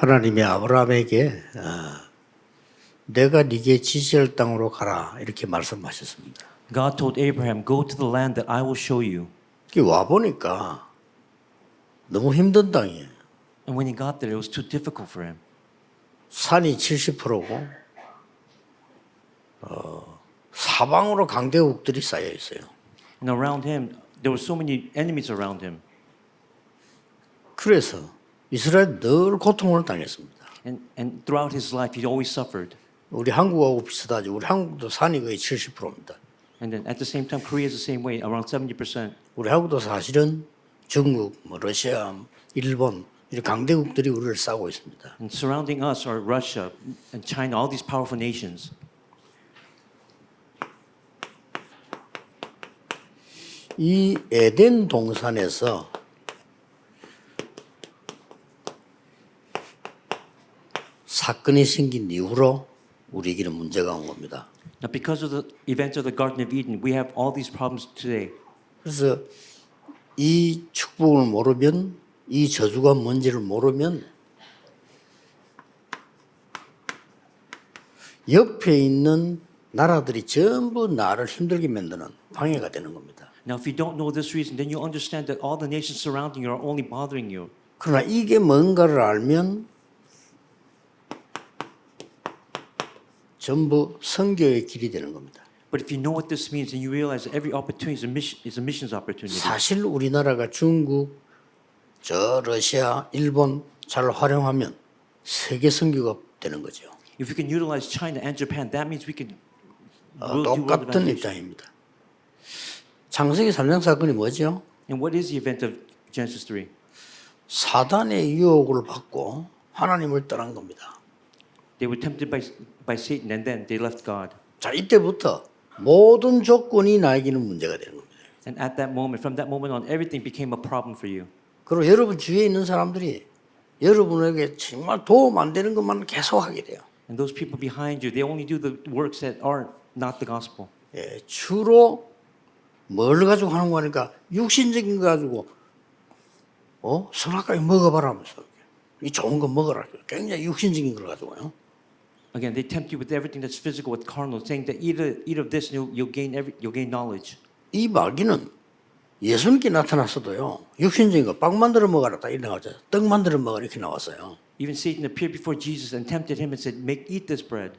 하나님이 아브라함에게 내가 네게 지시할 땅으로 가라 이렇게 말씀하셨습니다. God told Abraham, "Go to the land that I will show you." 와 보니까 너무 힘든 땅이에요. And when he got there, it was too difficult for him. 산이 70%고 사방으로 강대국들이 쌓여 있어요. And around him, there were so many enemies around him. 그래서 이스라엘 늘 고통을 당했습니다. And throughout his life, he always suffered. 우리 한국하고 비슷하죠. 우리 한국도 산이 거의 70%입니다. And then at the same time, Korea is the same way, around 70%. 우리 한국도 사실은 중국, 러시아, 일본 이런 강대국들이 우리를 싸고 있습니다. And surrounding us are Russia and China, all these powerful nations. 이 에덴 동산에서 사건이 생긴 이후로 우리에게는 문제가 온 겁니다. Now, because of the events of the Garden of Eden, we have all these problems today. 그래서 이 축복을 모르면 이 저주가 뭔지를 모르면 옆에 있는 나라들이 전부 나를 힘들게 만드는 방해가 되는 겁니다. Now, if you don't know this reason, then you understand that all the nations surrounding you are only bothering you. 그러나 이게 뭔가를 알면 전부 선교의 길이 되는 겁니다. But if you know what this means, then you realize that every opportunity is a missions opportunity. 사실 우리나라가 중국, 러시아, 일본 잘 활용하면 세계 선교가 되는 거죠. If we can utilize China and Japan, that means we can do world 똑같은 evangelism. 입장입니다. 창세기 3장 사건이 뭐죠? And what is the event of Genesis 3? 사단의 유혹을 받고 하나님을 떠난 겁니다. They were tempted by Satan and then they left God. 자, 이때부터 모든 조건이 나에게는 문제가 되는 겁니다. And at that moment, from that moment on, everything became a problem for you. 그리고 여러분 주위에 있는 사람들이 여러분에게 정말 도움 안 되는 것만 계속 하게 돼요. And those people behind you, they only do the works that are not the gospel. 예, 주로 뭘 가지고 하는 거니까 육신적인 거 가지고 선악과에 먹어봐라 하면서 이 좋은 거 먹어라. 굉장히 육신적인 걸 가지고요. Again, they tempt you with everything that's physical, with carnal, saying that eat of this and you'll gain knowledge. 이 마귀는 예수님께 나타났어도요. 육신적인 거 빵 만들어 먹어라 딱 이렇게 나왔죠. 떡 만들어 먹어라 이렇게 나왔어요. Even Satan appeared before Jesus and tempted him and said, eat this bread.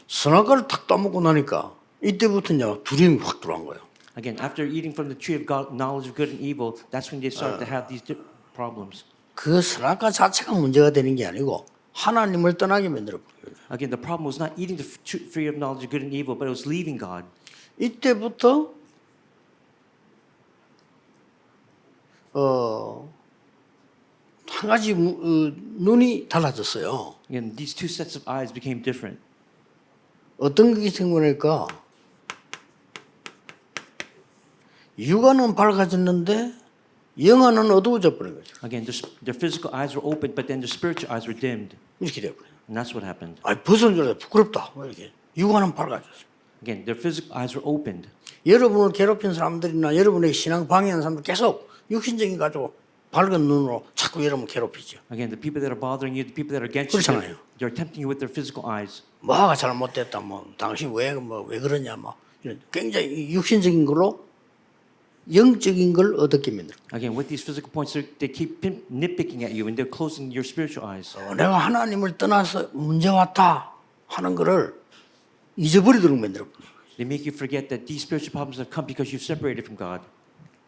선악과를 탁 따먹고 나니까 이때부터 이제 두려움이 확 들어온 거예요. Again, after eating from the tree of God, knowledge of good and evil, that's when they started to have these problems. 그 선악과 자체가 문제가 되는 게 아니고 하나님을 떠나게 만들어 버려요. Again, the problem was not eating the tree of knowledge of good and evil, but it was leaving God. 이때부터 한 가지 눈이 달라졌어요. Again, these two sets of eyes became different. 어떤 게 생기니까 육안은 밝아졌는데 영안은 어두워져 버린 거죠. Again, their physical eyes were opened, but then their spiritual eyes were dimmed. 이렇게 되어버려요. And that's what happened. 벗은 줄 알았어요. 부끄럽다. 뭐 이렇게. 육안은 밝아졌어요. Again, their physical eyes were opened. 여러분을 괴롭힌 사람들이나 여러분에게 신앙 방해하는 사람들 계속 육신적인 가지고 밝은 눈으로 자꾸 여러분 괴롭히죠. Again, the people that are bothering you, the people that are against 그렇잖아요. you, they're tempting you with their physical eyes. 뭐가 잘못됐다. 당신 왜 그러냐. 이런 굉장히 육신적인 걸로 영적인 걸 얻게 만들어. Again, with these physical points, they keep nitpicking at you and they're closing your spiritual eyes. 내가 하나님을 떠나서 문제 왔다 하는 거를 잊어버리도록 만들어. They make you forget that these spiritual problems have come because you've separated from God.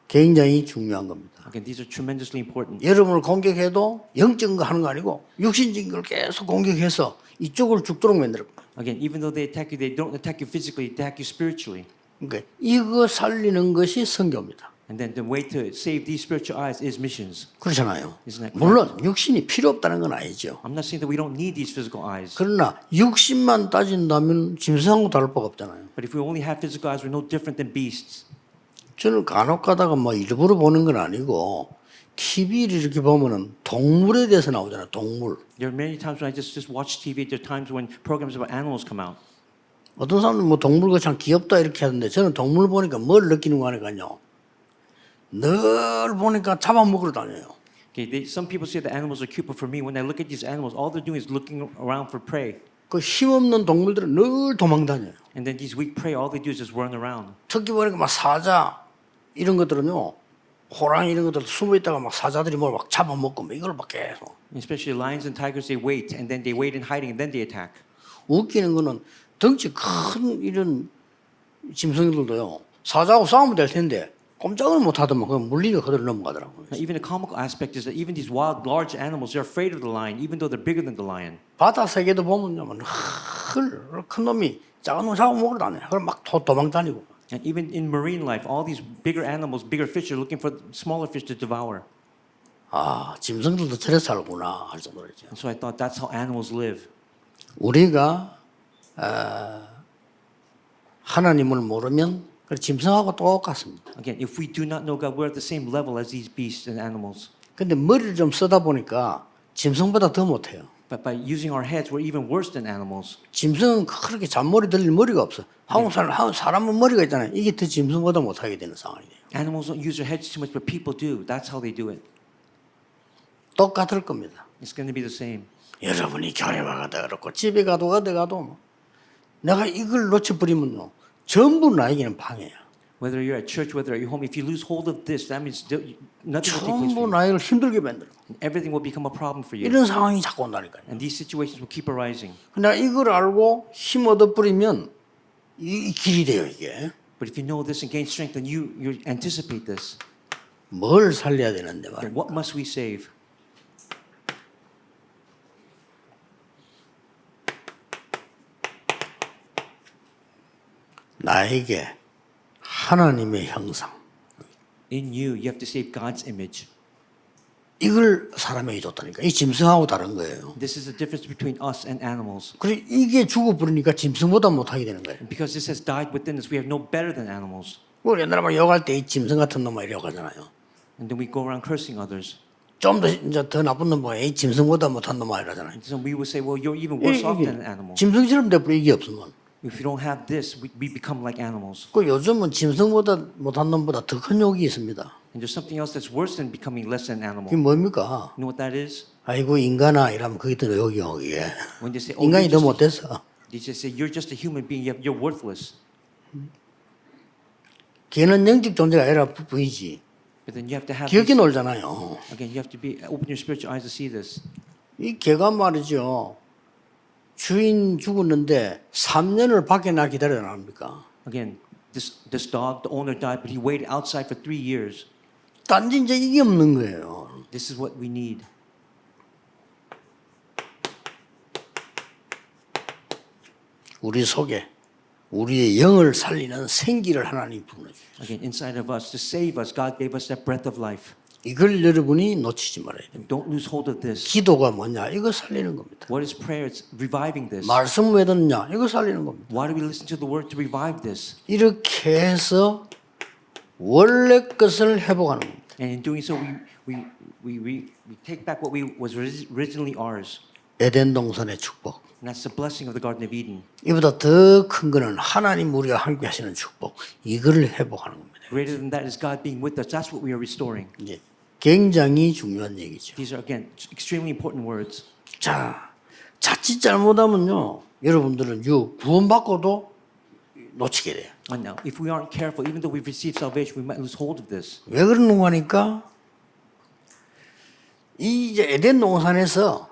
굉장히 중요한 겁니다. Again, these are tremendously important. 여러분을 공격해도 영적인 거 하는 거 아니고 육신적인 걸 계속 공격해서 이쪽을 죽도록 만들어. Again, even though they attack you, they don't attack you physically, they attack you spiritually. 그러니까 이거 살리는 것이 선교입니다. And then the way to save these spiritual eyes is missions. 그렇잖아요. Isn't that correct? 물론 육신이 필요 없다는 건 아니죠. I'm not saying that we don't need these physical eyes. 그러나 육신만 따진다면 짐승하고 다를 바가 없잖아요. But if we only have physical eyes, we're no different than beasts. 저는 간혹 가다가 일부러 보는 건 아니고 TV를 이렇게 보면은 동물에 대해서 나오잖아요. 동물. There are many times when I just watch TV. There are times when programs about animals come out. 어떤 사람들은 동물과 참 귀엽다 이렇게 하는데 저는 동물 보니까 뭘 느끼는 거 하니까요. 늘 보니까 잡아먹으러 다녀요. Okay, some people say the animals are cute, but for me, when I look at these animals, all they're doing is looking around for prey. 그 힘없는 동물들은 늘 도망다녀요. And then these weak prey, all they do is just run around. 특히 보니까 막 사자 이런 것들은요, 호랑이 이런 것들 숨어 있다가 막 사자들이 뭘 막 잡아먹고 뭐 이걸 막 계속. Especially lions and tigers, they wait, and then they wait in hiding, and then they attack. 웃기는 거는 덩치 큰 이런 짐승들도요, 사자하고 싸우면 될 텐데 꼼짝을 못 하더만 그냥 물리며 그대로 넘어가더라고요. Now, even the comical aspect is that even these wild, large animals, they're afraid of the lion, even though they're bigger than the lion. 바다 세계도 보면요, 큰 놈이 작은 놈 잡아먹으러 다녀요. 그럼 막 도망다니고. And even in marine life, all these bigger animals, bigger fish, are looking for smaller fish to devour. 아, 짐승들도 저래 살구나 할 정도로죠. And so I thought that's how animals live. 우리가 하나님을 모르면 그 짐승하고 똑같습니다. Again, if we do not know God, we're at the same level as these beasts and animals. 근데 머리를 좀 쓰다 보니까 짐승보다 더 못해요. But by using our heads, we're even worse than animals. 짐승은 그렇게 잔머리 들릴 머리가 없어. 한국 사람은 머리가 있잖아요. 이게 더 짐승보다 못하게 되는 상황이에요. Animals don't use their heads too much, but people do. That's how they do it. 똑같을 겁니다. It's going to be the same. 여러분이 교회 와가도 그렇고 집에 가도 어디 가도 내가 이걸 놓쳐버리면요, 전부 나에게는 방해야. Whether you're at church, whether you're at home, if you lose hold of this, that means nothing will take place 전부 for you. 나를 힘들게 만들어. Everything will become a problem for you. 이런 상황이 자꾸 온다니까요. And these situations will keep arising. 내가 이걸 알고 힘 얻어버리면 이 길이 돼요, 이게. But if you know this and gain strength, then you anticipate this. 뭘 살려야 되는데 Then 말이야. what must we save? 나에게 하나님의 형상. In you, you have to save God's image. 이걸 사람에게 줬다니까. 이 짐승하고 다른 거예요. This is the difference between us and animals. 그래 이게 죽어버리니까 짐승보다 못하게 되는 거예요. And because this has died within us, we have no better than animals. 우리 옛날에 막 욕할 때 이 짐승 같은 놈아 이라고 하잖아요. And then we go around cursing others. 좀 더 이제 더 나쁜 놈 뭐야? 이 짐승보다 못한 놈아 이러잖아요. And so we would say, well, you're even worse off than an animal. 짐승처럼 돼버려 이게 없으면. If you don't have this, we become like animals. 그 요즘은 짐승보다 못한 놈보다 더 큰 욕이 있습니다. And there's something else that's worse than becoming less than an animal. 그게 뭡니까? You know what that is? 아이고 인간아 이러면 그게 더 욕이요 이게. When they say, oh, 인간이 더 you're 못됐어. they just say, you're just a human being, you're worthless. 걔는 영적 존재가 아니라 부이지. But then you have to have 기억이 this, 놀잖아요. again, you have to open your spiritual eyes to see this. 이 개가 말이죠. 주인 죽었는데 3년을 밖에 나 기다려야 합니까? Again, this dog, the owner died, but he waited outside for 3 years. 단지 이제 이게 없는 거예요. This is what we need. 우리 속에 우리의 영을 살리는 생기를 하나님 부어주죠. Again, inside of us, to save us, God gave us that breath of life. 이걸 여러분이 놓치지 말아야 돼요. And don't lose hold of this. 기도가 뭐냐? 이거 살리는 겁니다. What is prayer? It's reviving this. 말씀 왜 듣냐? 이거 살리는 겁니다. Why do we listen to the word to revive this? 이렇게 해서 원래 것을 회복하는 겁니다. And in doing so, we take back what was originally ours. 에덴 동산의 축복. And that's the blessing of the Garden of Eden. 이보다 더 큰 거는 하나님 우리와 함께 하시는 축복. 이걸 회복하는 겁니다. Greater than that is God being with us. That's what we are restoring. 이제 굉장히 중요한 얘기죠. These are, again, extremely important words. 자, 자칫 잘못하면요, 여러분들은 구원받고도 놓치게 돼요. And now, if we aren't careful, even though we've received salvation, we might lose hold of this. 왜 그러는가 하니까 이 이제 에덴 동산에서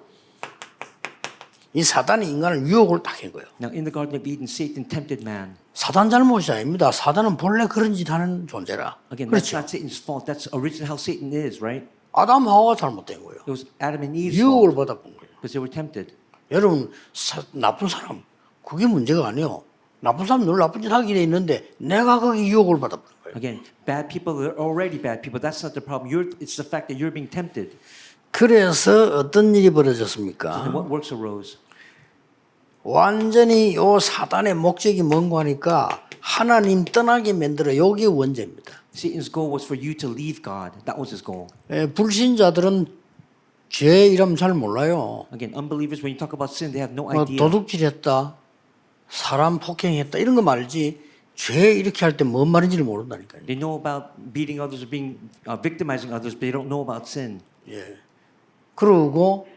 이 사단이 인간을 유혹을 딱 한 거예요. Now, in the Garden of Eden, Satan tempted man. 사단 잘못이 아닙니다. 사단은 본래 그런 짓 하는 존재라. Again, that's 그렇죠. not Satan's fault. That's originally how Satan is, right? 아담 하와가 잘못된 거예요. It was Adam and Eve's 유혹을 fault 받아본 거예요. because they were tempted. 여러분 나쁜 사람 그게 문제가 아니에요. 나쁜 사람 늘 나쁜 짓 하게 돼 있는데 내가 거기 유혹을 받아보는 거예요. Again, bad people are already bad people. That's not the problem. It's the fact that you're being tempted. 그래서 어떤 일이 And 벌어졌습니까? what works arose? 완전히 요 사단의 목적이 뭔가 하니까 하나님 떠나게 만들어 요게 원죄입니다. Satan's goal was for you to leave God. That was his goal. 불신자들은 죄 이름 잘 몰라요. Again, unbelievers, when you talk about sin, they have no 뭐 idea. 도둑질했다, 사람 폭행했다 이런 거 말지 죄 이렇게 할 때 뭔 말인지를 모른다니까요. They know about beating others or being victimizing others, but they don't know about sin. 그리고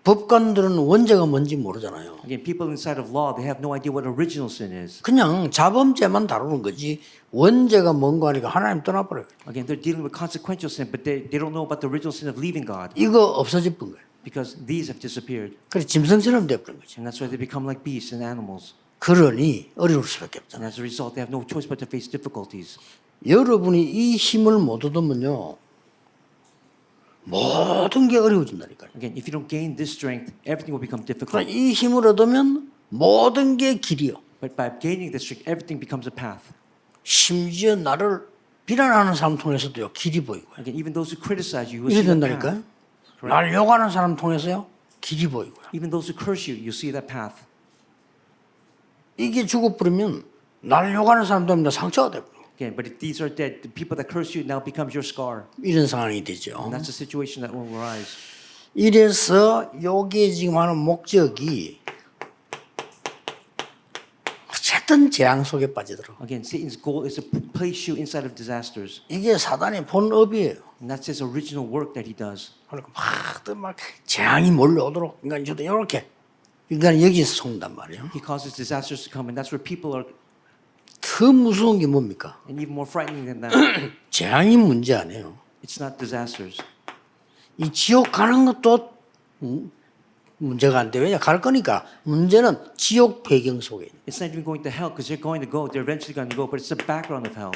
법관들은 원죄가 뭔지 모르잖아요. Again, people inside of law, they have no idea what original sin is. 그냥 자범죄만 다루는 거지 원죄가 뭔가 하니까 하나님 떠나버려요. Again, they're dealing with consequential sin, but they don't know about the original sin of leaving God 이거 없어질 뻔 거예요. because these have disappeared. 그래서 짐승처럼 돼버린 거죠. And that's why they become like beasts and animals. 그러니 어려울 수밖에 And 없잖아요. as a result, they have no choice but to face difficulties. 여러분이 이 힘을 못 얻으면요 모든 게 어려워진다니까요. Again, if you don't gain this strength, everything will become difficult. 그러나 이 힘을 얻으면 모든 게 길이요. But by gaining this strength, everything becomes a path. 심지어 나를 비난하는 사람 통해서도요 길이 보이고요. Again, even those who criticize you, you will 이래 see that 된다니까요. path. 날 욕하는 사람 통해서요 길이 보이고요. Even those who curse you, you see that path. 이게 죽어버리면 날 욕하는 사람 때문에 상처가 되고 Again, but if these are dead, the people that curse you now becomes your scar. 이런 상황이 되죠. And that's the situation that will arise. 이래서 요게 지금 하는 목적이 어쨌든 재앙 속에 빠지도록. Again, Satan's goal is to place you inside of disasters. 이게 사단의 본업이에요. And that's his original work that he does. 그러니까 막 재앙이 몰려오도록 인간 저도 이렇게 인간이 여기서 속는단 말이에요. He causes disasters to come, and that's where people are, 더 무서운 게 뭡니까? and even more frightening than that, 재앙이 문제 아니에요. it's not disasters. 이 지옥 가는 것도 문제가 안 돼. 왜냐 갈 거니까. 문제는 지옥 배경 속에 있는. It's not even going to hell because they're going to go. They're eventually going to go, but it's the background of hell.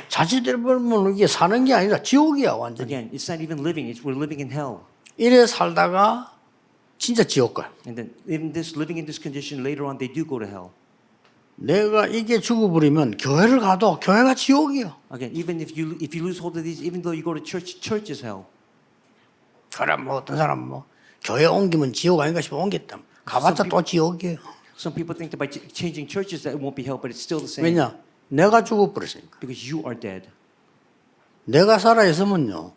자칫대로 보면 이게 사는 게 아니라 지옥이야 완전히. Again, it's not even living. It's we're living in hell. 이래 살다가 진짜 지옥 가요. And then in this living in this condition, later on they do go to hell. 내가 이게 죽어버리면 교회를 가도 교회가 지옥이야. Again, even if you lose hold of these, even though you go to church, church is hell. 그럼 뭐 어떤 사람 뭐 교회 옮기면 지옥 아닌가 싶어 옮겼다. 가봤자 또 지옥이에요. Some people think that by changing churches that it won't be hell, but it's still the same. 왜냐? 내가 죽어버렸으니까. Because you are dead. 내가 살아있으면요.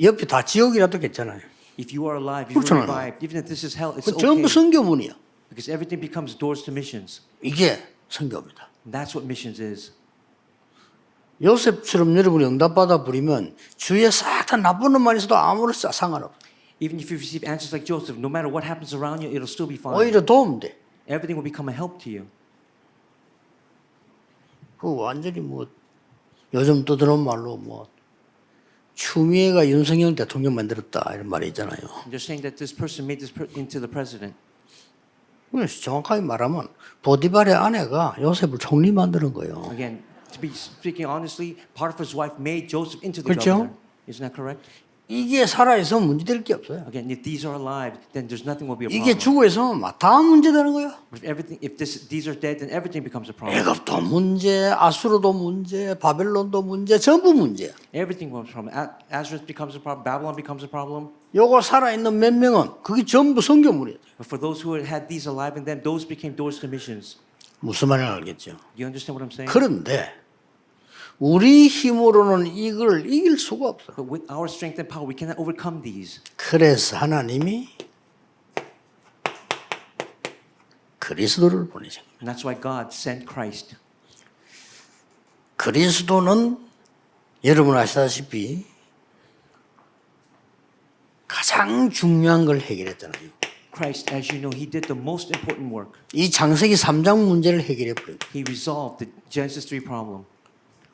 옆이 다 지옥이라도 괜찮아요. If you are alive, if you 그렇잖아요. are revived, even if this is hell, it's 그 전부 okay. 선교문이야. Because everything becomes doors to missions. 이게 선교입니다. And that's what missions is. 요셉처럼 여러분이 응답받아 버리면 주위에 싹 다 나쁜 놈만 있어도 아무런 상관없어. Even if you receive answers like Joseph, no matter what happens around you, it'll still be fine. 오히려 도움돼. Everything will become a help to you. 그 완전히 뭐 요즘 또 들어온 말로 뭐 추미애가 윤석열 대통령 만들었다 이런 말이 있잖아요. They're saying that this person made this into the president. 그래서 정확하게 말하면 보디발의 아내가 요셉을 총리 만드는 거예요. Again, to be speaking honestly, Potiphar's wife made Joseph into the 그렇죠? governor. Isn't that correct? 이게 살아있으면 문제될 게 없어요. Again, if these are alive, then there's nothing will be a 이게 problem. 죽어 있으면 막 다 문제되는 거야. But if these are dead, then everything becomes a problem. 애굽도 문제, 아수르도 문제, 바벨론도 문제, 전부 문제야. Everything becomes a problem. Azareth becomes a problem. Babylon becomes a problem. 요거 살아있는 몇 명은 그게 전부 성경물이야. But for those who had these alive in them, those became doors to missions. 무슨 말인지 알겠죠? Do you understand what I'm saying? 그런데 우리 힘으로는 이걸 이길 수가 없어. But with our strength and power, we cannot overcome these. 그래서 하나님이 그리스도를 보내신 거예요. And that's why God sent Christ. 그리스도는 여러분 아시다시피 가장 중요한 걸 해결했잖아요. Christ, as you know, he did the most important work. 이 창세기 3장 문제를 해결해 버린 거예요. He resolved the Genesis 3 problem.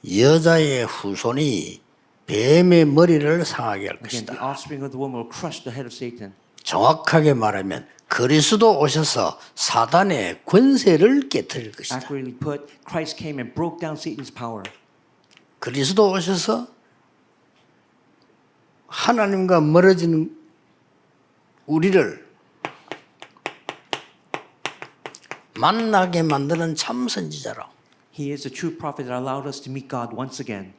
여자의 후손이 뱀의 머리를 상하게 할 Again, the 것이다. offspring of the woman will crush the head of Satan. 정확하게 말하면 그리스도 오셔서 사단의 권세를 깨뜨릴 것이다. Accurately put, Christ came and broke down Satan's power. 그리스도 오셔서 하나님과 멀어지는 우리를 만나게 만드는 참 선지자라. He is a true prophet that allowed us to meet God once again.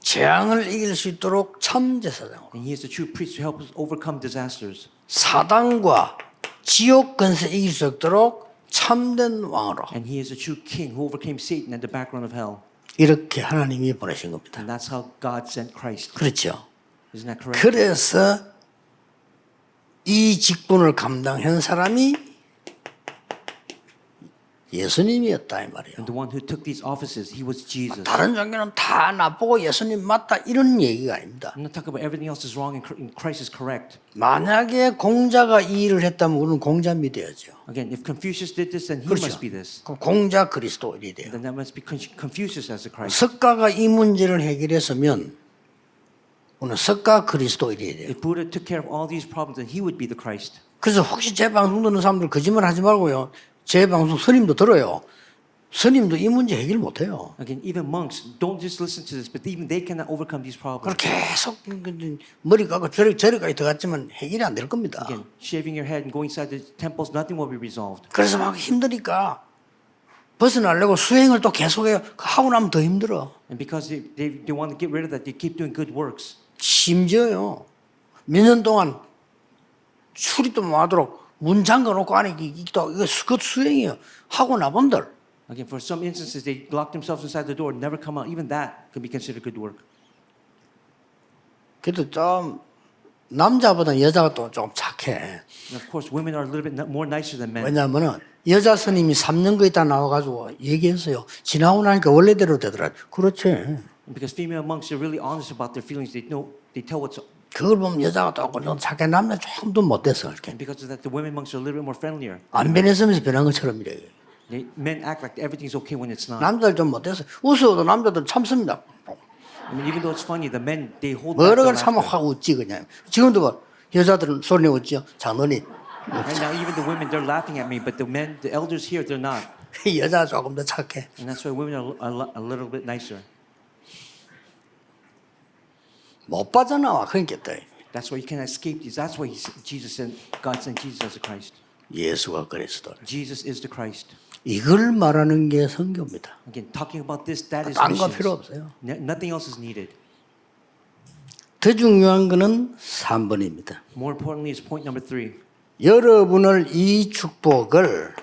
재앙을 이길 수 있도록 참 제사장으로 And he is a true priest to help us overcome disasters. 사단과 지옥 권세 이길 수 있도록 참된 왕으로 And he is a true king who overcame Satan at the background of hell. 이렇게 하나님이 보내신 겁니다. And that's how God sent Christ. 그렇죠. Isn't that correct? 그래서 이 직분을 감당한 사람이 예수님이었다 이 말이에요. And the one who took these offices, he was Jesus. 다른 종교는 다 나쁘고 예수님 맞다 이런 얘기가 아닙니다. I'm not talking about everything else is wrong and Christ is correct. 만약에 공자가 이 일을 했다면 우리는 공자 믿어야죠. Again, if Confucius did this, then he 그렇죠. must be this. 그 공자 그리스도 이래야 돼요. Then that must be Confucius as the Christ. 석가가 이 문제를 해결했으면 오늘 석가 그리스도 이래야 돼요. If Buddha took care of all these problems, then he would be the Christ. 그래서 혹시 제 방송 듣는 사람들 거짓말 하지 말고요. 제 방송 스님도 들어요. 스님도 이 문제 해결 못해요. Again, even monks don't just listen to this, but even they cannot overcome these problems. 그걸 계속 머리 까고 저리까지 들어갔지만 해결이 안 될 겁니다. Again, shaving your head and going inside the temples, nothing will be resolved. 그래서 막 힘드니까 벗어나려고 수행을 또 계속해요. 하고 나면 더 힘들어. And because they want to get rid of that, they keep doing good works. 심지어요. 몇 년 동안 출입도 못 하도록 문 잠가놓고 안에 이거 그것 수행이에요. 하고 나본들. Again, for some instances, they lock themselves inside the door and never come out. Even that can be considered good work. 그래도 좀 남자보다 여자가 또 좀 착해. And of course, women are a little bit more nicer than men. 왜냐하면은 여자 스님이 3년 거 있다 나와가지고 얘기했어요. 지나고 나니까 원래대로 되더라. 그렇지. Because female monks are really honest about their feelings. They tell what's. 그걸 보면 여자가 또 좀 착해. 남자 조금도 못됐어. 이렇게. And because of that, the women monks are a little bit more friendlier. 안 변했으면서 변한 것처럼 이래. Men act like everything's okay when it's not. 남자들 좀 못됐어. 웃어도 남자들 참습니다. I mean, even though it's funny, the men they hold back. 뭐라고 their 참아 laughter. 확 웃지 그냥. 지금도 봐. 여자들은 소리 내고 웃지요. 장로님. Right now, even the women they're laughing at me, but the men, the elders here, they're not. 여자 조금 더 착해. And that's why women are a little bit nicer. 못 빠져나와. 그러니까 또 That's why you cannot escape these. That's why God sent Jesus as a Christ. 예수가 그리스도. Jesus is the Christ. 이걸 말하는 게 선교입니다. Again, talking about this, that is 딴 거 missions. 필요 없어요. Nothing else is needed. 더 중요한 거는 3번입니다. More importantly, is point number 3. 여러분을 이 축복을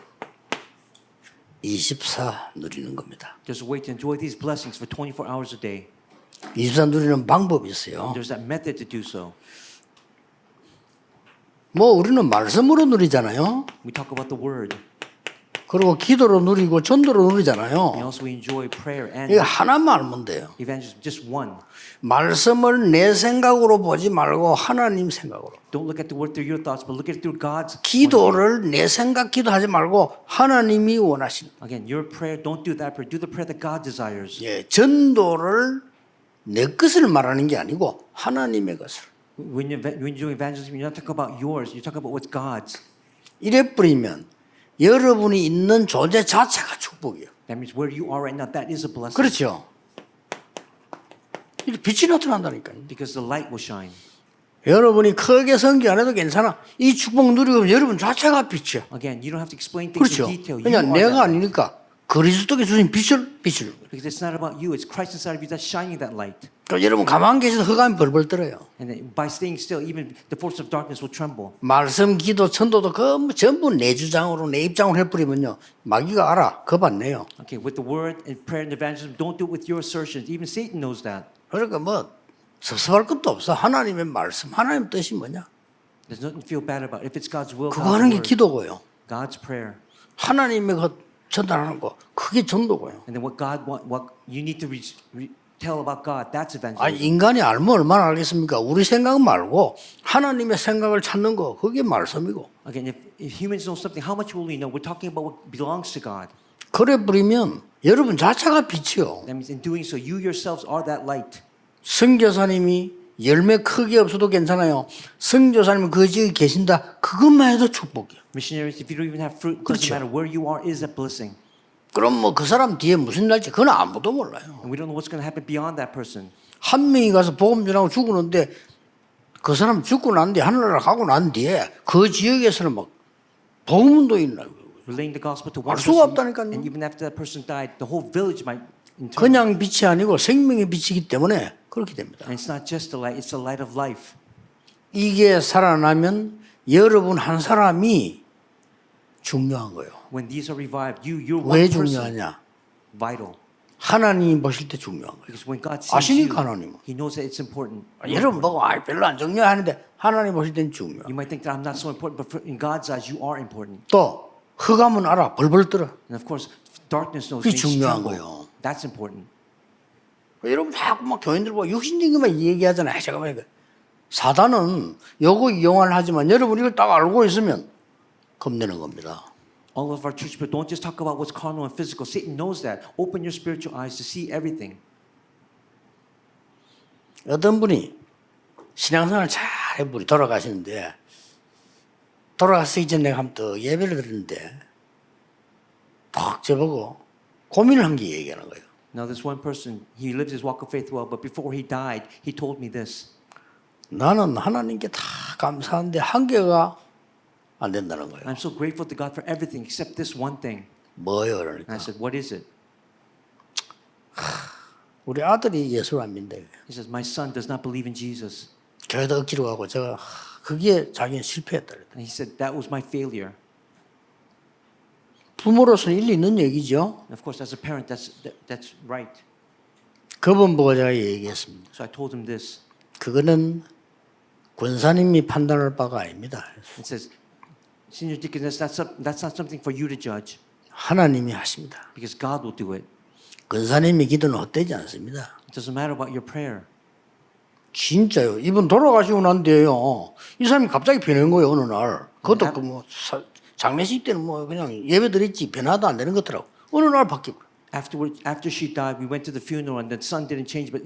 24 누리는 겁니다. There's a way to enjoy these blessings for 24 hours a day. 24 누리는 방법이 있어요. There's that method to do so. 뭐 우리는 말씀으로 누리잖아요. We talk about the word. 그리고 기도로 누리고 전도로 And 누리잖아요. also we enjoy prayer and 이거 하나만 알면 돼요. evangelism. Just one. 말씀을 내 생각으로 보지 말고 하나님 생각으로. Don't look at the word through your thoughts, but look at it through God's. 기도를 내 생각 기도하지 말고 하나님이 원하시는. Again, your prayer, don't do that prayer. Do the prayer that God desires. 예, 전도를 내 것을 말하는 게 아니고 하나님의 것을. When you're doing evangelism, you're not talking about yours. You're talking about what's God's. 이래 뿌리면 여러분이 있는 존재 자체가 축복이에요. That means where you are right now, that is a blessing. 그렇죠. 이렇게 빛이 나타난다니까요. Because the light will shine. 여러분이 크게 설교 안 해도 괜찮아. 이 축복 누리고 여러분 자체가 빛이야. Again, you don't have to explain things 그렇죠. in detail. You 그냥 are 내가 that light. 아니니까 그리스도께 주신 빛을 비추는 거예요. Because it's not about you. It's Christ inside of you that's shining that light. 그러니까 여러분 가만 계셔도 흑암이 벌벌 떨어요. And then by staying still, even the force of darkness will tremble. 말씀, 기도, 전도도 그 전부 내 주장으로 내 입장으로 해버리면요. 마귀가 알아. 겁안내요. Okay, with the word and prayer and evangelism, don't do it with your assertions. Even Satan knows that. 그러니까 뭐 섭섭할 것도 없어. 하나님의 말씀, 하나님 뜻이 뭐냐? There's nothing to feel bad about. If it's God's will, 그거 God's 하는 게 word, 기도고요. God's prayer. 하나님의 그 전달하는 거 그게 전도고요. And then what you need to tell about God, that's 아니 evangelism. 인간이 알면 얼마나 알겠습니까? 우리 생각 말고 하나님의 생각을 찾는 거 그게 말씀이고. Again, if humans know something, how much will we know? We're talking about what belongs to God. 그래 버리면 여러분 자체가 빛이요. That means in doing so, you yourselves are that light. 선교사님이 열매 크게 없어도 괜찮아요. 선교사님은 그 지역에 계신다. 그것만 해도 축복이에요. Missionaries, if you don't even have fruit, it doesn't 그렇죠. matter where you are, is a blessing. 그럼 뭐 그 사람 뒤에 무슨 날지 그건 아무도 몰라요. And we don't know what's going to happen beyond that person. 한 명이 가서 복음 전하고 죽었는데 그 사람 죽고 난 뒤에 하늘나라 가고 난 뒤에 그 지역에서는 막 복음도 있나. Relaying the gospel to one 알 수가 person, 없다니까요. and even after that person died, the whole village might in turn. 그냥 빛이 아니고 생명의 빛이기 때문에 그렇게 됩니다. And it's not just a light; it's the light of life. 이게 살아나면 여러분 한 사람이 중요한 거예요. When these are revived, you're 왜 one person, 중요하냐? vital. 하나님이 보실 때 중요한 거예요. Because when God sees you, 아시니까 하나님은. He knows that it's important. 여러분 보고 아 별로 안 중요하는데 하나님 보실 때는 중요해요. You might think that I'm not so important, but in God's eyes, you are important. 또 흑암은 알아. 벌벌 떨어. And of course, darkness knows 그게 things 중요한 tremble. 거예요. That's important. 여러분 자꾸 막 교인들 보고 육신적인 것만 얘기하잖아요. 잠깐만 이거. 사단은 요거 이용을 하지만 여러분 이걸 딱 알고 있으면 겁내는 겁니다. All of our church people don't just talk about what's carnal and physical. Satan knows that. Open your spiritual eyes to see everything. 어떤 분이 신앙생활 잘 해보니 돌아가시는데 돌아가시기 전에 내가 한번 또 예배를 드렸는데 딱 저보고 고민을 한 게 얘기하는 거예요. Now, this one person, he lived his walk of faith well, but before he died, he told me this. 나는 하나님께 다 감사한데 한 개가 안 된다는 거예요. I'm so grateful to God for everything except this one thing. 뭐예요? And 그러니까 I said, what is it? 우리 아들이 예수를 안 믿는다. He says, my son does not believe in Jesus. 교회도 억지로 가고 제가 그게 자기는 실패했다. 그랬다. And he said, that was my failure. 부모로서는 일리 있는 얘기죠. And of course, as a parent, that's right. 그분 보고 제가 얘기했습니다. So I told him this. 그거는 권사님이 판단할 바가 아닙니다. It says, Senior Deacon, that's not something for you to judge 하나님이 하십니다. because God will do it. 권사님의 기도는 헛되지 않습니다. It doesn't matter about your prayer. 진짜요. 이분 돌아가시고 난 뒤에요. 이 사람이 갑자기 변한 거예요, 어느 날. 그것도 그 장례식 때는 그냥 예배 드렸지 변화도 안 되는 것더라고. 어느 날 바뀌고. After she died, we went to the funeral and the son didn't change, but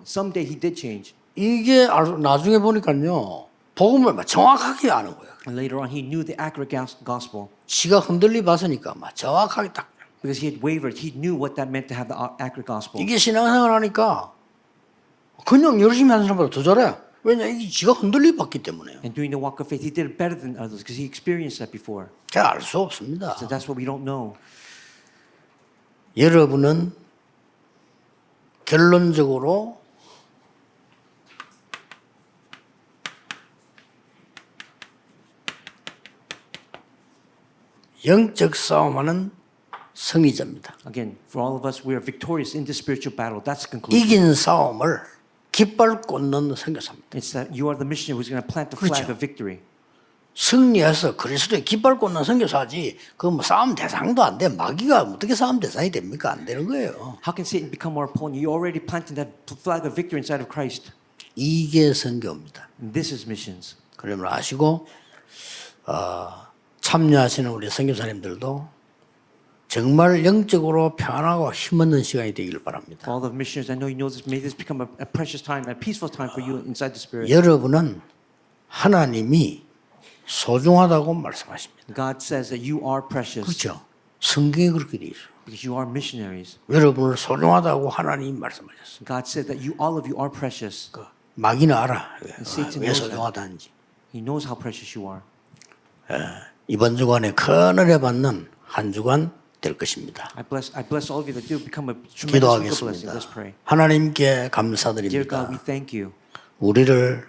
someday he did change. 이게 나중에 보니까요. 복음을 막 정확하게 아는 거예요. And later on, he knew the accurate gospel 지가 흔들리 봤으니까 막 정확하게 딱. because he had wavered. He knew what that meant to have the accurate gospel. 이게 신앙생활 하니까 그냥 열심히 하는 사람보다 더 잘해. 왜냐 이게 지가 흔들리 봤기 때문에요. And doing the walk of faith, he did it better than others because he experienced that before. 제가 알 수 없습니다. So that's what we don't know. 여러분은 결론적으로 영적 싸움하는 승리자입니다. Again, for all of us, we are victorious in this spiritual battle. That's the conclusion. 이긴 싸움을 깃발 꽂는 선교사입니다. It's that you are the missionary who's going to plant the flag 그렇죠. of victory. 승리해서 그리스도의 깃발 꽂는 선교사지 그 뭐 싸움 대상도 안 돼. 마귀가 어떻게 싸움 대상이 됩니까? 안 되는 거예요. How can Satan become our opponent? You're already planting that flag of victory inside of Christ. 이게 선교입니다. And this is missions. 그러면 아시고 참여하시는 우리 선교사님들도 정말 영적으로 평안하고 힘없는 시간이 되기를 바랍니다. For all the missionaries, I know you know this. May this become a precious time, a peaceful time for you inside the Spirit. 여러분은 하나님이 소중하다고 말씀하십니다. God says that you are precious 그렇죠? 성경에 그렇게 돼 있어요. because you are missionaries. 여러분을 소중하다고 하나님이 말씀하셨어요. God said that all of you are precious. 그 마귀는 알아. Satan 왜 knows 소중하다는지. He knows how precious you are. 이번 주간에 큰 은혜 받는 한 주간 될 것입니다. I bless all of you that do become a tremendous blessing. 기도하겠습니다. Let's pray. 하나님께 Dear God, 감사드립니다. we thank you. 우리를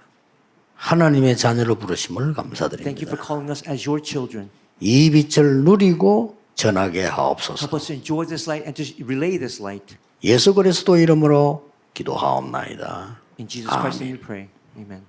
하나님의 자녀로 부르심을 Thank you 감사드립니다. for calling us as your children. 이 빛을 누리고 전하게 Help 하옵소서. us to enjoy this light and to relay this light. 예수 그리스도 이름으로 기도하옵나이다. In Jesus Christ's name we pray. Amen.